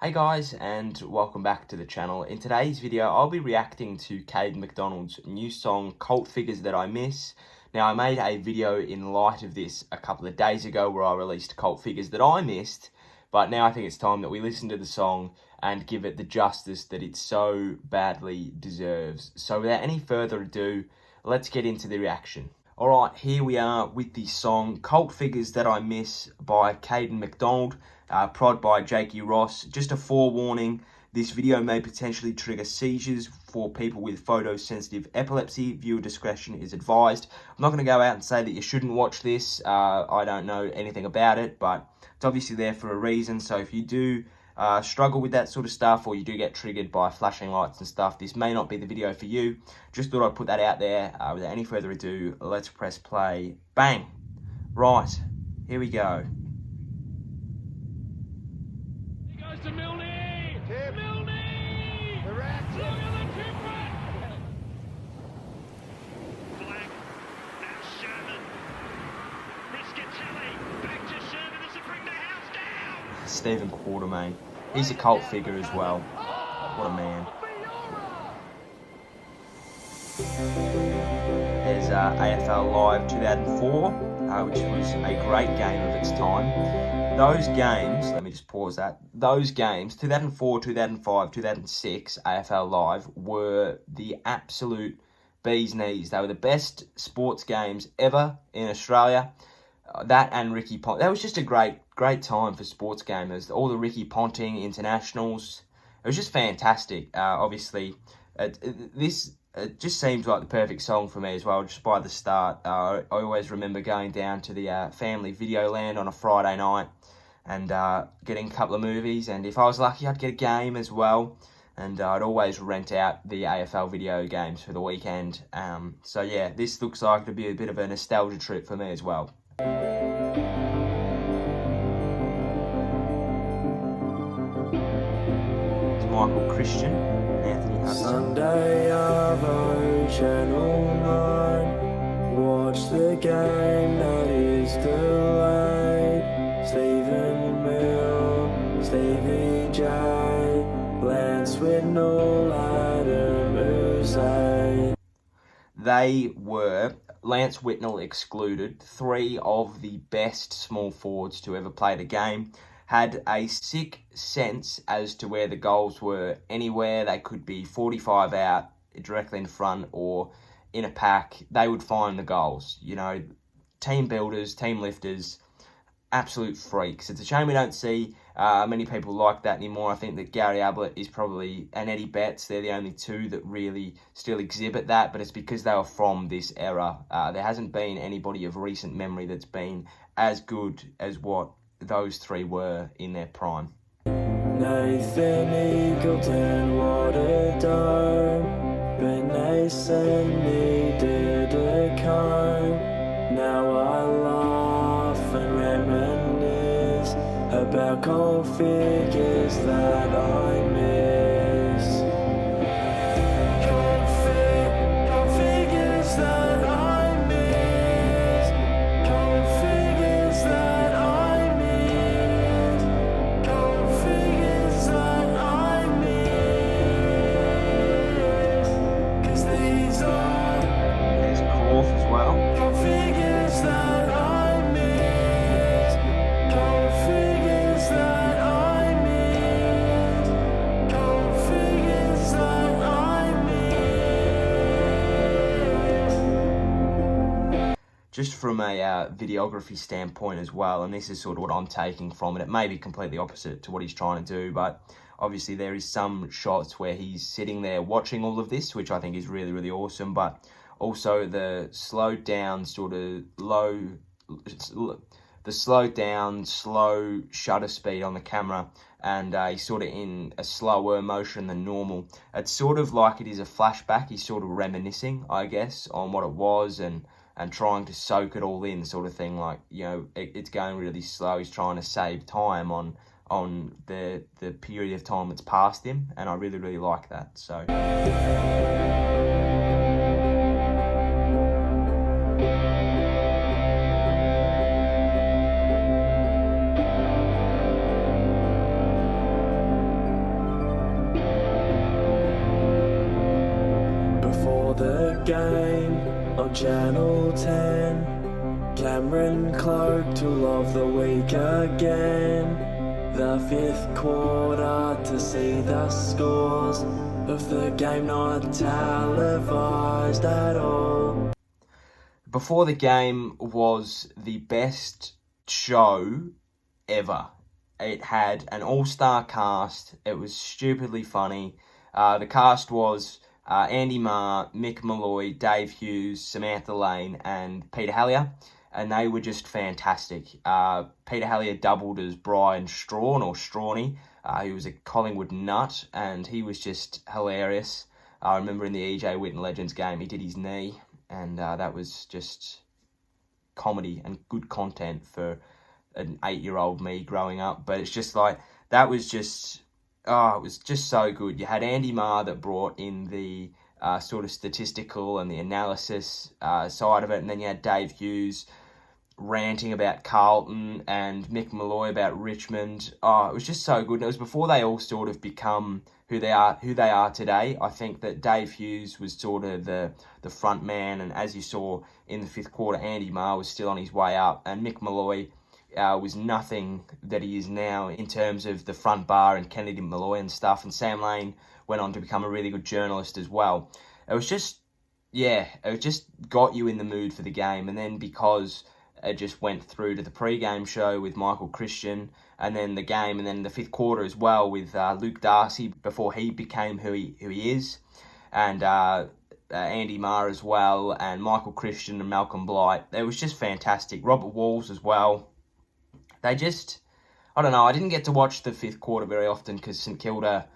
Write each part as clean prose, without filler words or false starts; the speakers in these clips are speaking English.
Hey guys, and welcome back to the channel. In today's video, I'll be reacting to Caden MacDonald's new song, Cult Figures That I Miss. Now, I made a video in light of this a couple of days ago where I released Cult Figures That I Missed, but now I think it's time that we listen to the song and give it the justice that it so badly deserves. So without any further ado, let's get into the reaction. Alright, here we are with the song Cult Figures That I Miss by Caden MacDonald, prod by Jakey Ross. Just a forewarning, this video may potentially trigger seizures for people with photosensitive epilepsy. Viewer discretion is advised. I'm not going to go out and say that you shouldn't watch this. I don't know anything about it, but it's obviously there for a reason. So if you do struggle with that sort of stuff, or you do get triggered by flashing lights and stuff, this may not be the video for you. Just thought I'd put that out there. Without any further ado, let's press play. Bang! Right, here we go. He goes to Milne! Milne! The Rats! Look at the triplet! Black, that's Sherman. Riscatelli, back to Sherman as they bring the house down! Stephen Quartermaine. He's a cult figure as well. What a man. There's AFL Live 2004, which was a great game of its time. Those games, let me just pause that. Those games, 2004, 2005, 2006, AFL Live, were the absolute bee's knees. They were the best sports games ever in Australia. That and Ricky Pont. That was just a great time for sports gamers. All the Ricky Ponting internationals. It was just fantastic. Obviously, it just seems like the perfect song for me as well, just by the start. I always remember going down to the family video land on a Friday night and getting a couple of movies, and if I was lucky, I'd get a game as well, and I'd always rent out the AFL video games for the weekend. So yeah, this looks like it'll be a bit of a nostalgia trip for me as well. It's Michael Christian, Anthony Hudson. Sunday Arvo, Channel 9. Watch the game that is delayed. Stephen Mill, Stevie J, Lance Whitnall, Adam Uze. They were, Lance Whitnall excluded, three of the best small forwards to ever play the game. Had a sick sense as to where the goals were anywhere. They could be 45 out, directly in front, or in a pack. They would find the goals. You know, team builders, team lifters, absolute freaks. It's a shame we don't see many people like that anymore. I think that Gary Ablett is probably, and Eddie Betts, they're the only two that really still exhibit that, but it's because they were from this era. There hasn't been anybody of recent memory that's been as good as what those three were in their prime. Nathan Eagleton, what a dome. But Nathan needed a comb. Now I laugh and reminisce about cold figures that I miss. Cold figures that I miss. Cold figures that I miss. Cold figures that I miss. 'Cause these are There's Croft as well. cold figures that I miss. Cold figures that I miss. Cold figures that I miss. Just from a videography standpoint as well, and this is sort of what I'm taking from it. It may be completely opposite to what he's trying to do, but obviously there is some shots where he's sitting there watching all of this, which I think is really, really awesome, but also the slowed down sort of slow shutter speed on the camera, and he's sort of in a slower motion than normal. It's sort of like it is a flashback. He's sort of reminiscing, I guess, on what it was, and trying to soak it all in, sort of thing. Like, you know, it's going really slow. He's trying to save time on the period of time that's past him, and I really, really like that. So on Channel 10. Cameron Clark, tool of the week again. The fifth quarter to see the scores of the game not televised at all. Before the game was the best show ever. It had an all-star cast. It was stupidly funny. The cast was Andy Marr, Mick Malloy, Dave Hughes, Samantha Lane, and Peter Hallier, and they were just fantastic. Peter Hallier doubled as Brian Strawn, or Strawny. He was a Collingwood nut, and he was just hilarious. I remember in the EJ Whitnall Legends game, he did his knee, and that was just comedy and good content for an 8-year-old me growing up. But it's just like, that was just, it was just so good. You had Andy Marr that brought in the sort of statistical and the analysis side of it, and then you had Dave Hughes ranting about Carlton and Mick Malloy about Richmond. It was just so good. And it was before they all sort of become who they are today. I think that Dave Hughes was sort of the front man, and as you saw in the fifth quarter, Andy Marr was still on his way up, and Mick Malloy was nothing that he is now in terms of the front bar and Kennedy Malloy and stuff. And Sam Lane went on to become a really good journalist as well. It was just, it just got you in the mood for the game. And then because it just went through to the pre-game show with Michael Christian, and then the game, and then the fifth quarter as well with Luke Darcy before he became who he is, and Andy Marr as well, and Michael Christian and Malcolm Blight. It was just fantastic. Robert Walls as well. They just, I don't know, I didn't get to watch the fifth quarter very often because St Kilda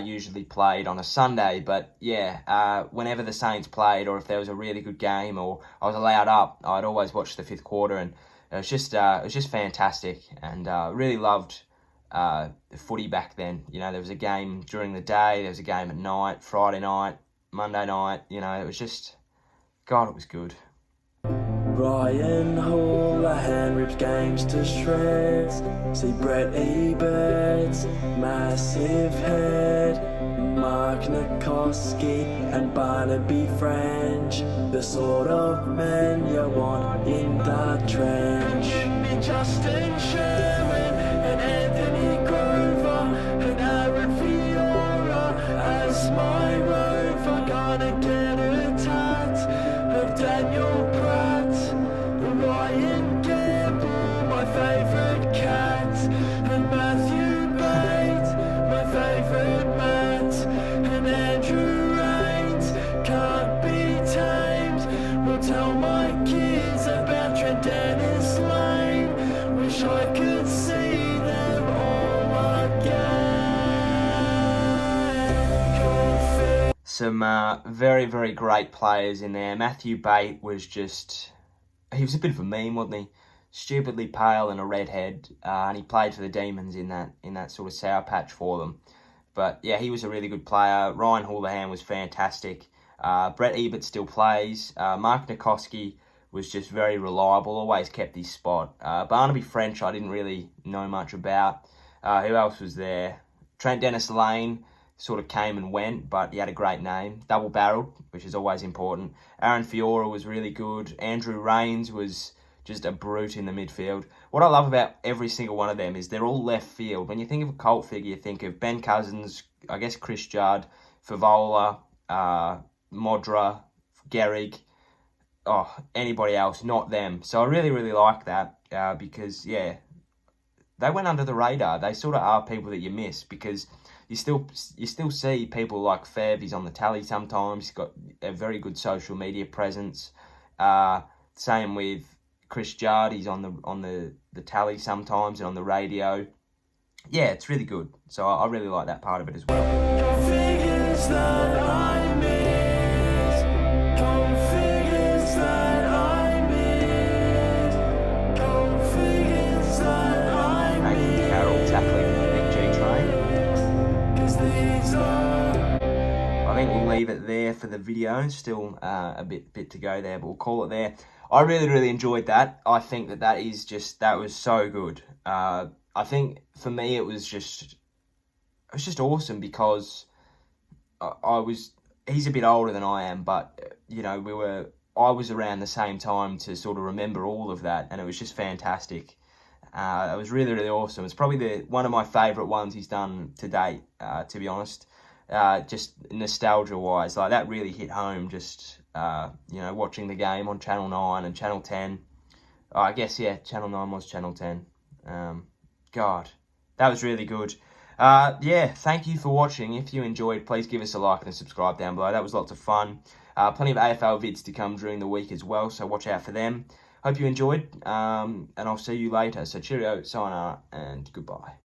usually played on a Sunday, but whenever the Saints played, or if there was a really good game, or I was allowed up, I'd always watch the fifth quarter, and it was just fantastic, and really loved the footy back then. You know, there was a game during the day, there was a game at night, Friday night, Monday night. You know, it was just, God, it was good. Ryan Houlihan rips games to shreds. See Brett Ebert's massive head. Mark Nikoski and Barnaby French, the sort of men you want in the trench. Justin Sherman and Anthony Grover and Aaron Fiora as my rover. Gonna get a tat of Daniel Pratt. Ryan Gamble, my favourite cat, and Matthew Bates, my favourite Matt, and Andrew Rains, can't be tamed. Will tell my kids about Trent Dennis Lane. Wish I could see them all again. Some very, very great players in there. Matthew Bate was just, he was a bit of a meme, wasn't he? Stupidly pale and a redhead, and he played for the Demons in that sort of sour patch for them. But yeah, he was a really good player. Ryan Houlihan was fantastic. Brett Ebert still plays. Mark Nikoski was just very reliable, always kept his spot. Barnaby French, I didn't really know much about. Who else was there? Trent Dennis Lane sort of came and went, but he had a great name. Double-barreled, which is always important. Aaron Fiora was really good. Andrew Rains was just a brute in the midfield. What I love about every single one of them is they're all left field. When you think of a cult figure, you think of Ben Cousins, I guess Chris Judd, Favola, Modra, Gehrig, anybody else, not them. So I really, really like that because, they went under the radar. They sort of are people that you miss because you still see people like Fev. He's on the tally sometimes. He's got a very good social media presence. Same with Chris Judd. He's on the tally sometimes and on the radio. Yeah, it's really good. So I really like that part of it as well. Figures that I miss. Figures that I miss. Figures that I miss. Nathan Carroll tackling the Big G train. 'Cause these are. I think we'll leave it there for the video. Still a bit to go there, but we'll call it there. I really, really enjoyed that. I think that was so good. I think for me it was just awesome because he's a bit older than I am, but you know, we were I was around the same time to sort of remember all of that, and it was just fantastic. It was really, really awesome. It's probably one of my favourite ones he's done to date, to be honest. Just nostalgia-wise, like that really hit home. Just watching the game on Channel 9 and Channel 10. Oh, I guess Channel 9 was Channel 10. God, that was really good. Thank you for watching. If you enjoyed, please give us a like and a subscribe down below. That was lots of fun. Plenty of AFL vids to come during the week as well, so watch out for them. Hope you enjoyed, and I'll see you later. So cheerio, sayonara, and goodbye.